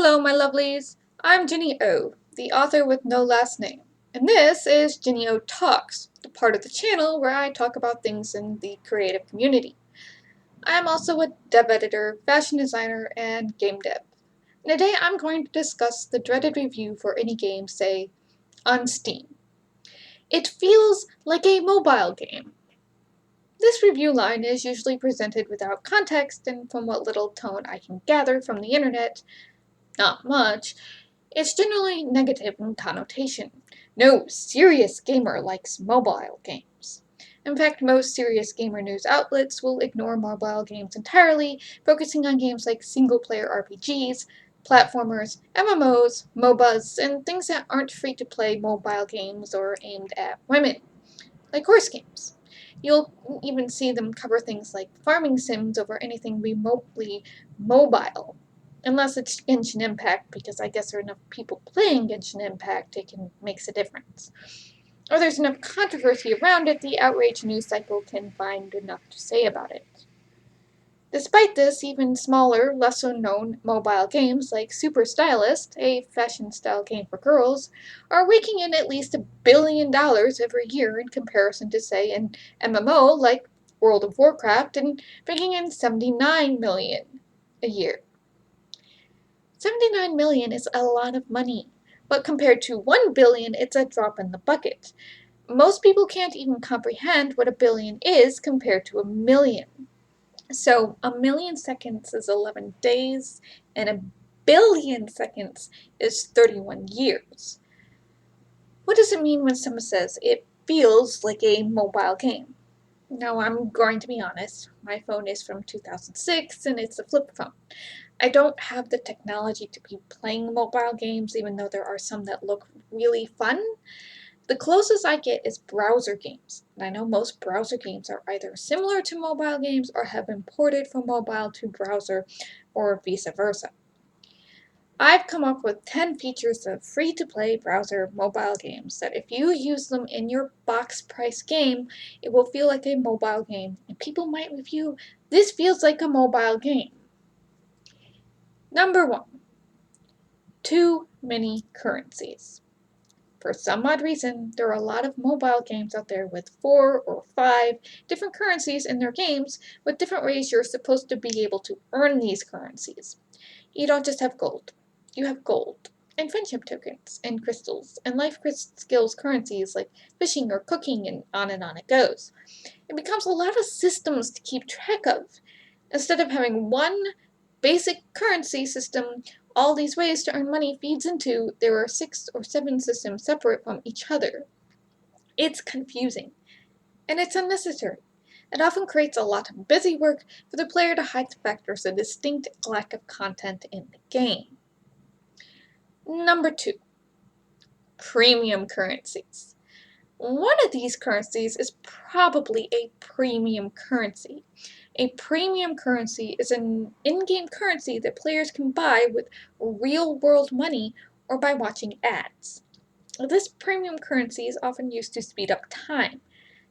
Hello, my lovelies. I'm Ginny O, the author with no last name, and this is Ginny O Talks, the part of the channel where I talk about things in the creative community. I am also a dev editor, fashion designer, and game dev. And today I'm going to discuss the dreaded review for any game, say, on Steam. It feels like a mobile game. This review line is usually presented without context, and from what little tone I can gather from the internet, not much. It's generally negative in connotation. No serious gamer likes mobile games. In fact, most serious gamer news outlets will ignore mobile games entirely, focusing on games like single-player RPGs, platformers, MMOs, MOBAs, and things that aren't free-to-play mobile games or aimed at women, like horse games. You'll even see them cover things like farming sims over anything remotely mobile. Unless it's Genshin Impact, because I guess there are enough people playing Genshin Impact, makes a difference. Or there's enough controversy around it, the outrage news cycle can find enough to say about it. Despite this, even smaller, lesser-known mobile games like Super Stylist, a fashion-style game for girls, are raking in at least $1 billion every year in comparison to, say, an MMO like World of Warcraft, and bringing in $79 million a year. $79 million is a lot of money, but compared to $1 billion, it's a drop in the bucket. Most people can't even comprehend what $1 billion is compared to 1 million. So 1 million seconds is 11 days, and 1 billion seconds is 31 years. What does it mean when someone says it feels like a mobile game? Now, I'm going to be honest. My phone is from 2006, and it's a flip phone. I don't have the technology to be playing mobile games, even though there are some that look really fun. The closest I get is browser games, and I know most browser games are either similar to mobile games or have been ported from mobile to browser, or vice versa. I've come up with 10 features of free-to-play browser mobile games that if you use them in your box price game, it will feel like a mobile game, and people might review, "This feels like a mobile game." Number 1. Too many currencies. For some odd reason, there are a lot of mobile games out there with 4 or 5 different currencies in their games, with different ways you're supposed to be able to earn these currencies. You don't just have gold. You have gold, and friendship tokens, and crystals, and life skills currencies like fishing or cooking, and on it goes. It becomes a lot of systems to keep track of. Instead of having one basic currency system, all these ways to earn money feeds into, there are 6 or 7 systems separate from each other. It's confusing, and it's unnecessary. It often creates a lot of busy work for the player to hide the fact there's a distinct lack of content in the game. Number 2. Premium currencies. One of these currencies is probably a premium currency. A premium currency is an in-game currency that players can buy with real-world money or by watching ads. This premium currency is often used to speed up time,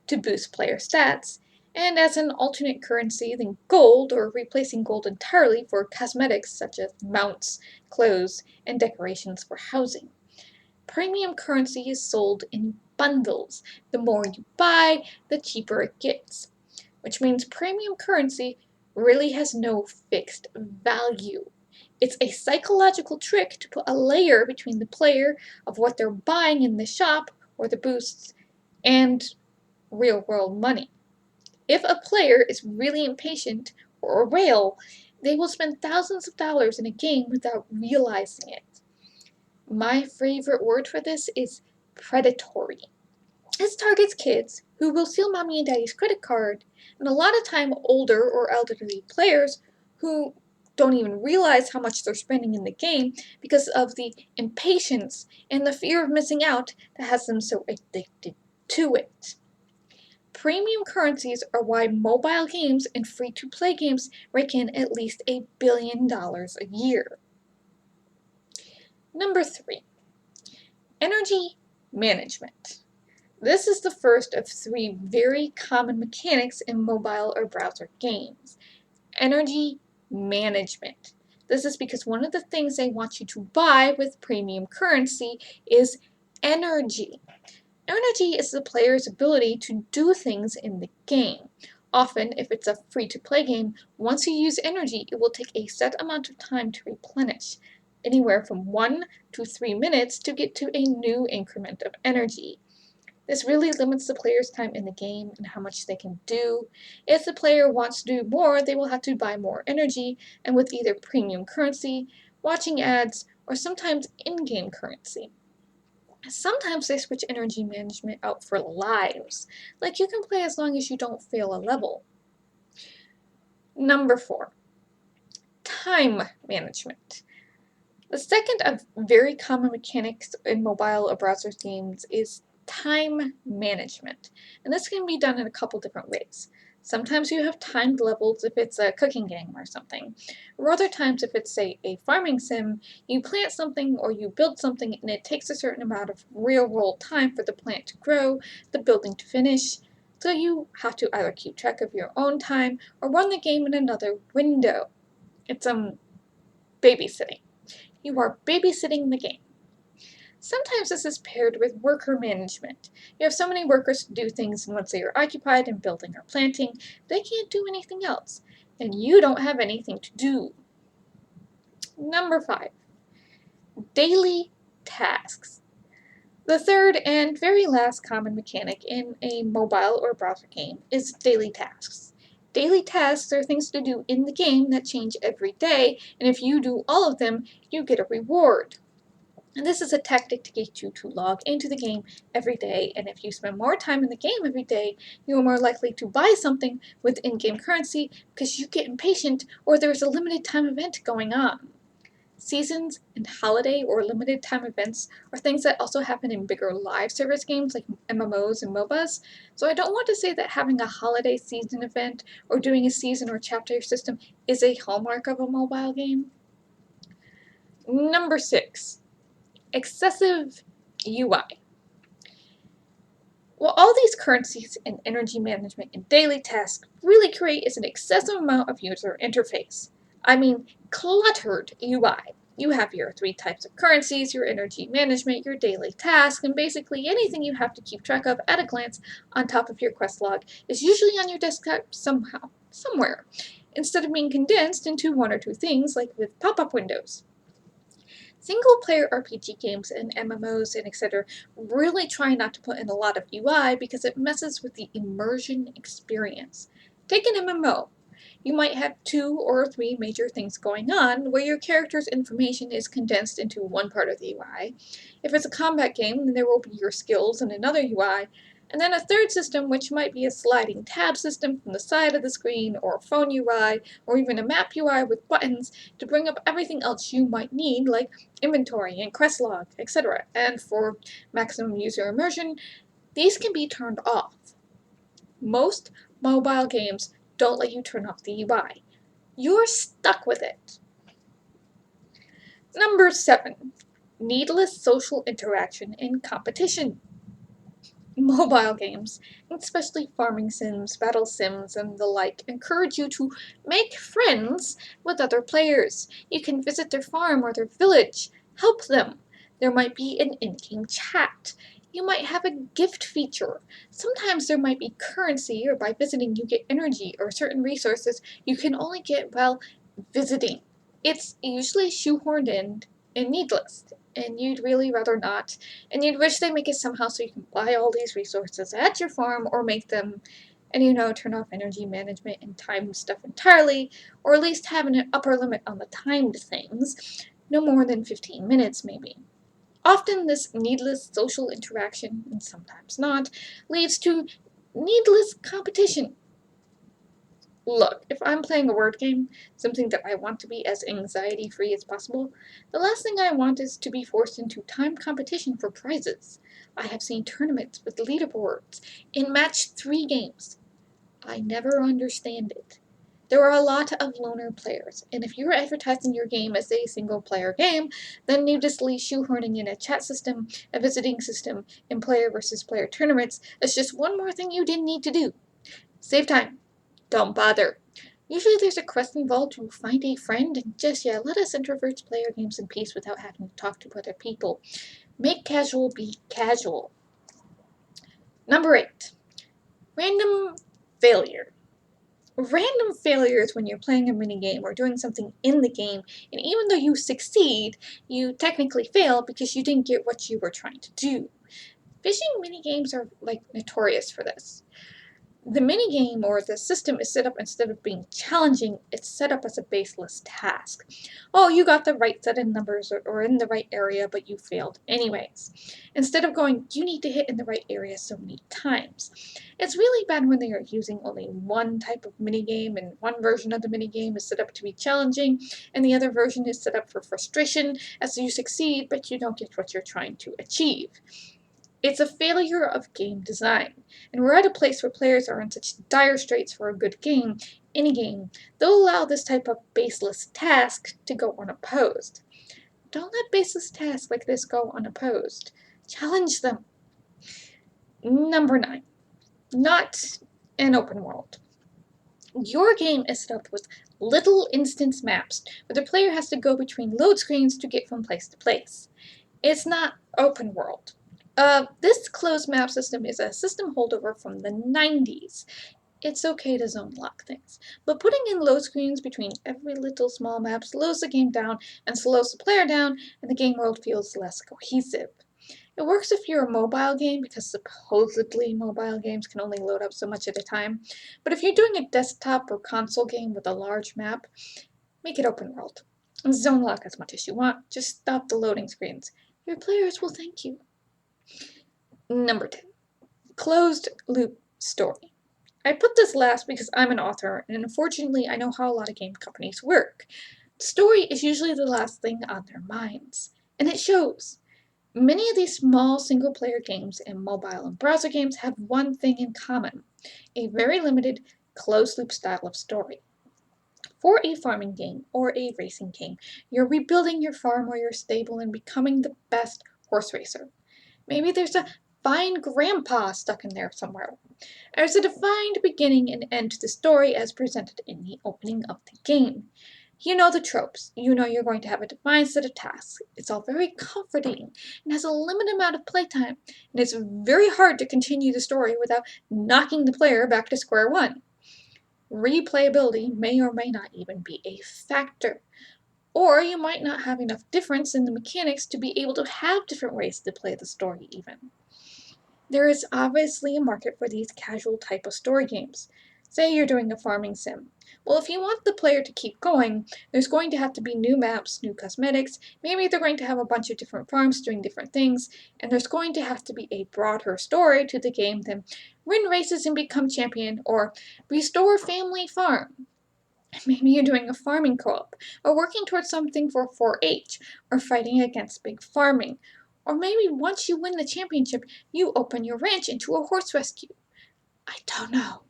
to boost player stats, and as an alternate currency than gold, or replacing gold entirely for cosmetics such as mounts, clothes, and decorations for housing. Premium currency is sold in bundles. The more you buy, the cheaper it gets, which means premium currency really has no fixed value. It's a psychological trick to put a layer between the player of what they're buying in the shop or the boosts and real-world money. If a player is really impatient or a whale, they will spend thousands of dollars in a game without realizing it. My favorite word for this is predatory. This targets kids who will steal mommy and daddy's credit card, and a lot of time older or elderly players who don't even realize how much they're spending in the game because of the impatience and the fear of missing out that has them so addicted to it. Premium currencies are why mobile games and free-to-play games rake in at least $1 billion a year. Number 3. Energy management. This is the first of 3 very common mechanics in mobile or browser games. Energy management. This is because one of the things they want you to buy with premium currency is energy. Energy is the player's ability to do things in the game. Often, if it's a free-to-play game, once you use energy, it will take a set amount of time to replenish, anywhere from 1 to 3 minutes to get to a new increment of energy. This really limits the player's time in the game and how much they can do. If the player wants to do more, they will have to buy more energy, and with either premium currency, watching ads, or sometimes in-game currency. Sometimes they switch energy management out for lives, like you can play as long as you don't fail a level. Number 4, time management. The second of very common mechanics in mobile or browser games is time management, and this can be done in a couple different ways. Sometimes you have timed levels if it's a cooking game or something, or other times if it's, say, a farming sim, you plant something or you build something and it takes a certain amount of real-world time for the plant to grow, the building to finish, so you have to either keep track of your own time or run the game in another window. It's babysitting. You are babysitting the game. Sometimes this is paired with worker management. You have so many workers to do things, and once they are occupied in building or planting, they can't do anything else, and you don't have anything to do. Number 5, daily tasks. The third and very last common mechanic in a mobile or browser game is daily tasks. Daily tasks are things to do in the game that change every day, and if you do all of them, you get a reward. And this is a tactic to get you to log into the game every day, and if you spend more time in the game every day, you are more likely to buy something with in-game currency because you get impatient or there's a limited time event going on. Seasons and holiday or limited time events are things that also happen in bigger live service games like MMOs and MOBAs, so I don't want to say that having a holiday season event or doing a season or chapter system is a hallmark of a mobile game. Number 6. Excessive UI. What all these currencies and energy management and daily tasks really create is an excessive amount of user interface. I mean, cluttered UI. You have your 3 types of currencies, your energy management, your daily tasks, and basically anything you have to keep track of at a glance on top of your quest log is usually on your desktop somehow, somewhere, instead of being condensed into 1 or 2 things like with pop-up windows. Single-player RPG games and MMOs and etc. really try not to put in a lot of UI because it messes with the immersion experience. Take an MMO. You might have 2 or 3 major things going on where your character's information is condensed into one part of the UI. If it's a combat game, then there will be your skills in another UI, and then a third system which might be a sliding tab system from the side of the screen, or a phone UI, or even a map UI with buttons to bring up everything else you might need like inventory and quest log, etc. And for maximum user immersion, these can be turned off. Most mobile games don't let you turn off the UI. You're stuck with it. Number 7. Needless social interaction and competition. Mobile games, especially farming sims, battle sims, and the like, encourage you to make friends with other players. You can visit their farm or their village, help them. There might be an in-game chat. You might have a gift feature. Sometimes there might be currency, or by visiting you get energy or certain resources you can only get while visiting. It's usually shoehorned in and needless, and you'd really rather not, and you'd wish they make it somehow so you can buy all these resources at your farm or make them, and turn off energy management and time stuff entirely, or at least have an upper limit on the timed things, no more than 15 minutes maybe. Often this needless social interaction, and sometimes not, leads to needless competition. Look, if I'm playing a word game, something that I want to be as anxiety-free as possible, the last thing I want is to be forced into timed competition for prizes. I have seen tournaments with leaderboards in match 3 games. I never understand it. There are a lot of loner players, and if you're advertising your game as a single-player game, then needlessly shoehorning in a chat system, a visiting system, and player versus player tournaments is just one more thing you didn't need to do. Save time. Don't bother. Usually there's a quest involved to find a friend, and just let us introverts play our games in peace without having to talk to other people. Make casual be casual. Number 8. Random failure. Random failures when you're playing a minigame or doing something in the game, and even though you succeed, you technically fail because you didn't get what you were trying to do. Fishing minigames are notorious for this. The minigame or the system is set up instead of being challenging, it's set up as a baseless task. Oh, you got the right set of numbers or in the right area, but you failed anyways. Instead of going, you need to hit in the right area so many times. It's really bad when they are using only one type of minigame and one version of the minigame is set up to be challenging and the other version is set up for frustration as you succeed but you don't get what you're trying to achieve. It's a failure of game design, and we're at a place where players are in such dire straits for a good game, any game, they'll allow this type of baseless task to go unopposed. Don't let baseless tasks like this go unopposed. Challenge them. Number 9. Not an open world. Your game is set up with little instance maps where the player has to go between load screens to get from place to place. It's not open world. This closed map system is a system holdover from the 90s. It's okay to zone lock things, but putting in load screens between every little small map slows the game down and slows the player down, and the game world feels less cohesive. It works if you're a mobile game because supposedly mobile games can only load up so much at a time, but if you're doing a desktop or console game with a large map, make it open world. Zone lock as much as you want, just stop the loading screens. Your players will thank you. Number 10. Closed loop story. I put this last because I'm an author, and unfortunately I know how a lot of game companies work. Story is usually the last thing on their minds, and it shows. Many of these small single-player games and mobile and browser games have one thing in common, a very limited closed-loop style of story. For a farming game or a racing game, you're rebuilding your farm or your stable and becoming the best horse racer. Maybe there's a fine grandpa stuck in there somewhere. There's a defined beginning and end to the story as presented in the opening of the game. You know the tropes. You know you're going to have a defined set of tasks. It's all very comforting and has a limited amount of playtime, and it's very hard to continue the story without knocking the player back to square one. Replayability may or may not even be a factor. Or you might not have enough difference in the mechanics to be able to have different ways to play the story even. There is obviously a market for these casual type of story games. Say you're doing a farming sim. Well, if you want the player to keep going, there's going to have to be new maps, new cosmetics, maybe they're going to have a bunch of different farms doing different things, and there's going to have to be a broader story to the game than win races and become champion or restore family farm. Maybe you're doing a farming co-op, or working towards something for 4-H, or fighting against big farming. Or maybe once you win the championship, you open your ranch into a horse rescue. I don't know.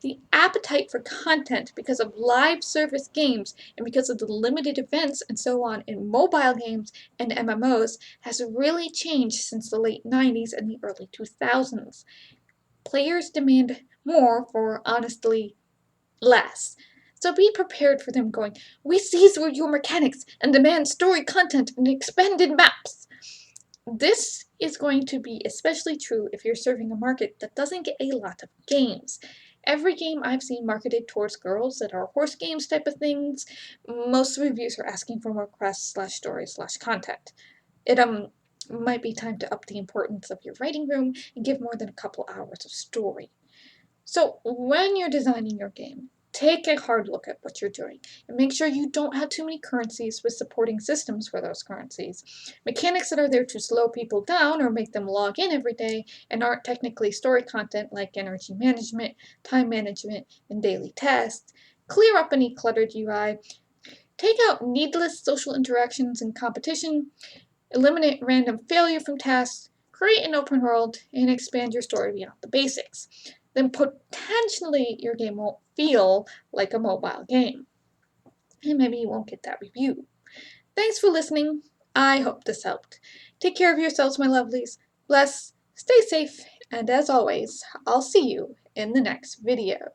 The appetite for content because of live service games and because of the limited events and so on in mobile games and MMOs has really changed since the late 90s and the early 2000s. Players demand more for, honestly, less. So be prepared for them going, we seize your mechanics and demand story content and expanded maps. This is going to be especially true if you're serving a market that doesn't get a lot of games. Every game I've seen marketed towards girls that are horse games type of things, most reviews are asking for more quests/stories/content. It might be time to up the importance of your writing room and give more than a couple hours of story. So when you're designing your game, take a hard look at what you're doing and make sure you don't have too many currencies with supporting systems for those currencies. Mechanics that are there to slow people down or make them log in every day and aren't technically story content like energy management, time management, and daily tasks. Clear up any cluttered UI. Take out needless social interactions and competition. Eliminate random failure from tasks. Create an open world and expand your story beyond the basics. Then potentially your game won't feel like a mobile game. And maybe you won't get that review. Thanks for listening. I hope this helped. Take care of yourselves, my lovelies. Bless, stay safe, and as always, I'll see you in the next video.